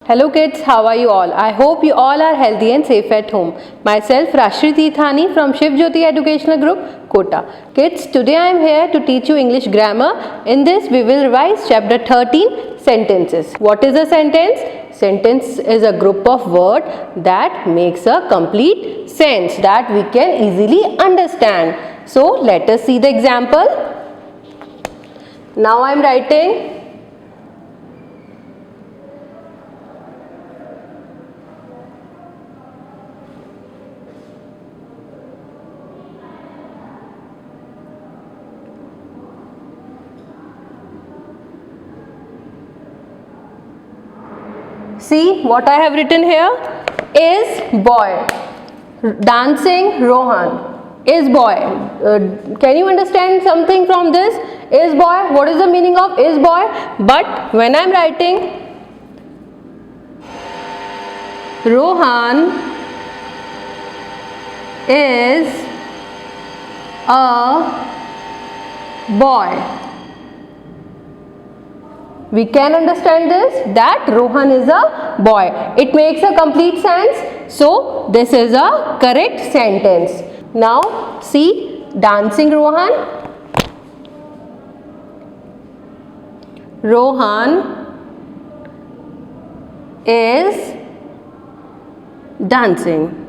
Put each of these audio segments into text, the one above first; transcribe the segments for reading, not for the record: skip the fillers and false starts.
Hello kids, how are you all? I hope you all are healthy and safe at home. Myself Rashri Tithani from Shiv Jyoti Educational Group, Kota. Kids, today I am here to teach you English grammar. In this we will revise chapter 13, sentences. What is a sentence? Sentence is a group of words that makes a complete sense that we can easily understand. So let us see the example. Now I am writing See what I have written here is boy, dancing Rohan is boy. Can you understand something from this? Is boy, what is the meaning of is boy? But when I am writing Rohan is a boy, we can understand this that Rohan is a boy. It makes a complete sense. So this is a correct sentence. Now see, dancing Rohan. Rohan is dancing.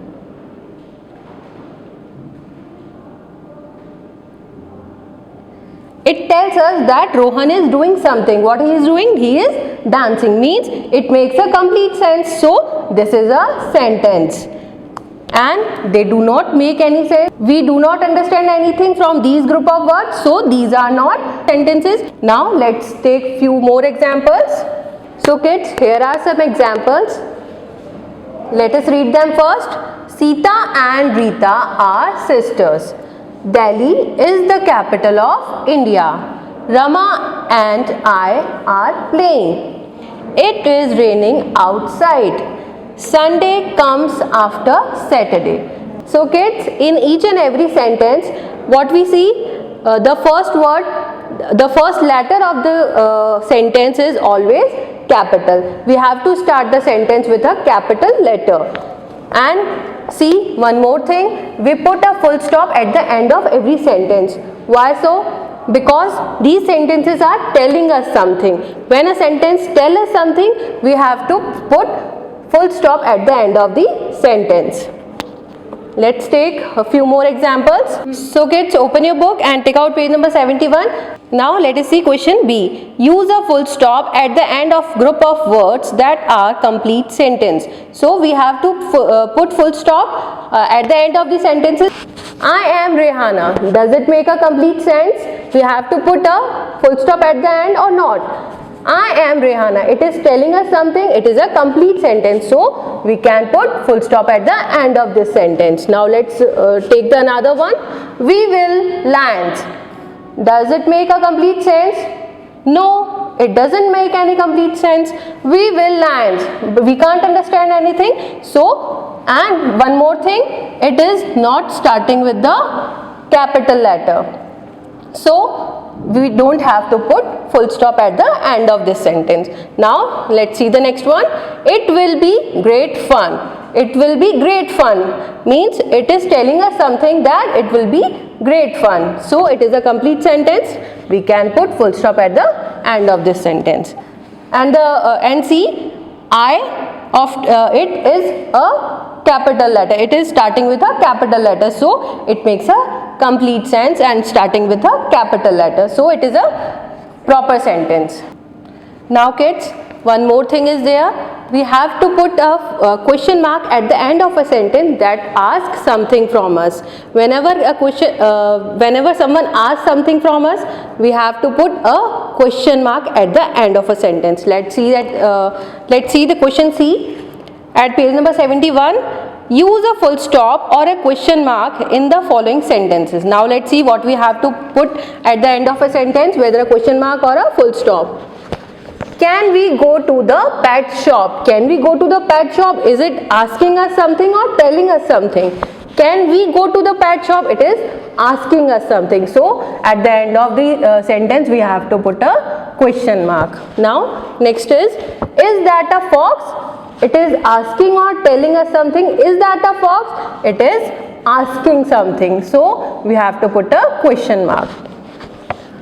It tells us that Rohan is doing something. What he is doing? He is dancing. Means it makes a complete sense. So this is a sentence. And they do not make any sense. We do not understand anything from these group of words. So these are not sentences. Now let's take few more examples. So kids, here are some examples. Let us read them first. Sita and Rita are sisters. Delhi is the capital of India. Rama and I are playing. It is raining outside. Sunday comes after Saturday. So kids, in each and every sentence, what we see, the first word, the first letter of the sentence is always capital. We have to start the sentence with a capital letter. And see, one more thing, we put a full stop at the end of every sentence. Why so? Because these sentences are telling us something. When a sentence tells us something, we have to put full stop at the end of the sentence. Let's take a few more examples. So kids, open your book and take out page number 71. Now let us see question B. Use a full stop at the end of group of words that are complete sentence. So we have to put full stop at the end of the sentences. I am Rehana. Does it make a complete sense? We have to put a full stop at the end or not? I am Rehana. It is telling us something. It is a complete sentence. So we can put full stop at the end of this sentence. Now let's take the another one. We will land. Does it make a complete sense? No, it doesn't make any complete sense. We will land. We can't understand anything. So, and one more thing, it is not starting with the capital letter. So we don't have to put full stop at the end of this sentence. Now let's see the next one. It will be great fun. It will be great fun means it is telling us something that it will be great fun. So it is a complete sentence. We can put full stop at the end of this sentence. And see, I of it is a capital letter. It is starting with a capital letter. So it makes a complete sense and starting with a capital letter. So it is a proper sentence. Now kids, one more thing is there. We have to put a question mark at the end of a sentence that asks something from us. Whenever a question, whenever someone asks something from us, we have to put a question mark at the end of a sentence. Let's see that. Let's see the question C at page number 71. Use a full stop or a question mark in the following sentences. Now let's see what we have to put at the end of a sentence, whether a question mark or a full stop. Can we go to the pet shop? Can we go to the pet shop? Is it asking us something or telling us something? Can we go to the pet shop? It is asking us something. So at the end of the sentence we have to put a question mark. Now next is that a fox? It is asking or telling us something. Is that a fox? It is asking something. So we have to put a question mark.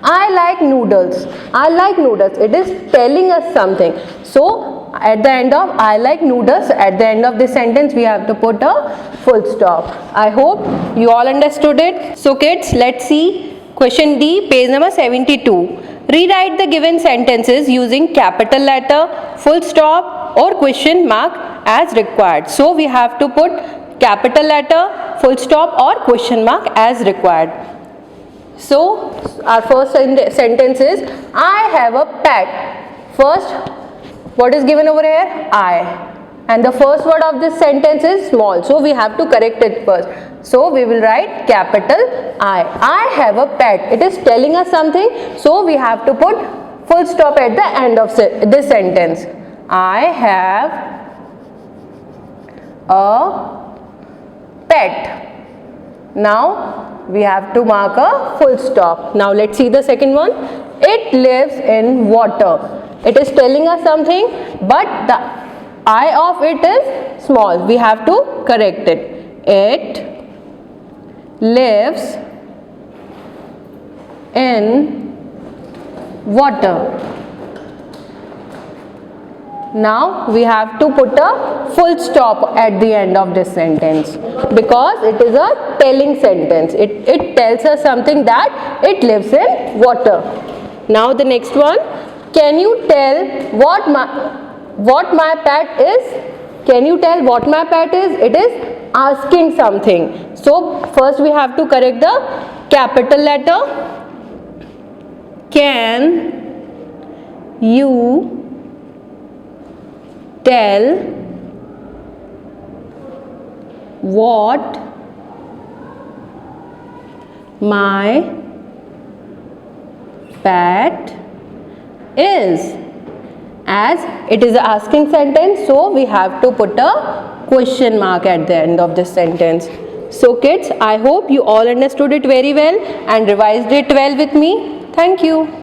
I like noodles. I like noodles. It is telling us something. So at the end of I like noodles, at the end of this sentence we have to put a full stop. I hope you all understood it. So kids, let's see question D, page number 72. Rewrite the given sentences using capital letter, full stop or question mark as required. So we have to put capital letter, full stop or question mark as required. So our first sentence is I have a pet. First, what is given over here? I. And the first word of this sentence is small. So we have to correct it first. So we will write capital I. I have a pet. It is telling us something. So we have to put full stop at the end of this sentence. I have a pet. Now we have to mark a full stop. Now let's see the second one. It lives in water. It is telling us something, but the I of it is small. We have to correct it. It lives in water. Now we have to put a full stop at the end of this sentence because it is a telling sentence. It tells us something that it lives in water. Now the next one. Can you tell what my pet is? Can you tell what my pet is? It is asking something. So first we have to correct the capital letter. Can you tell what my pet is? As it is an asking sentence, so we have to put a question mark at the end of this sentence. So kids, I hope you all understood it very well and revised it well with me. Thank you.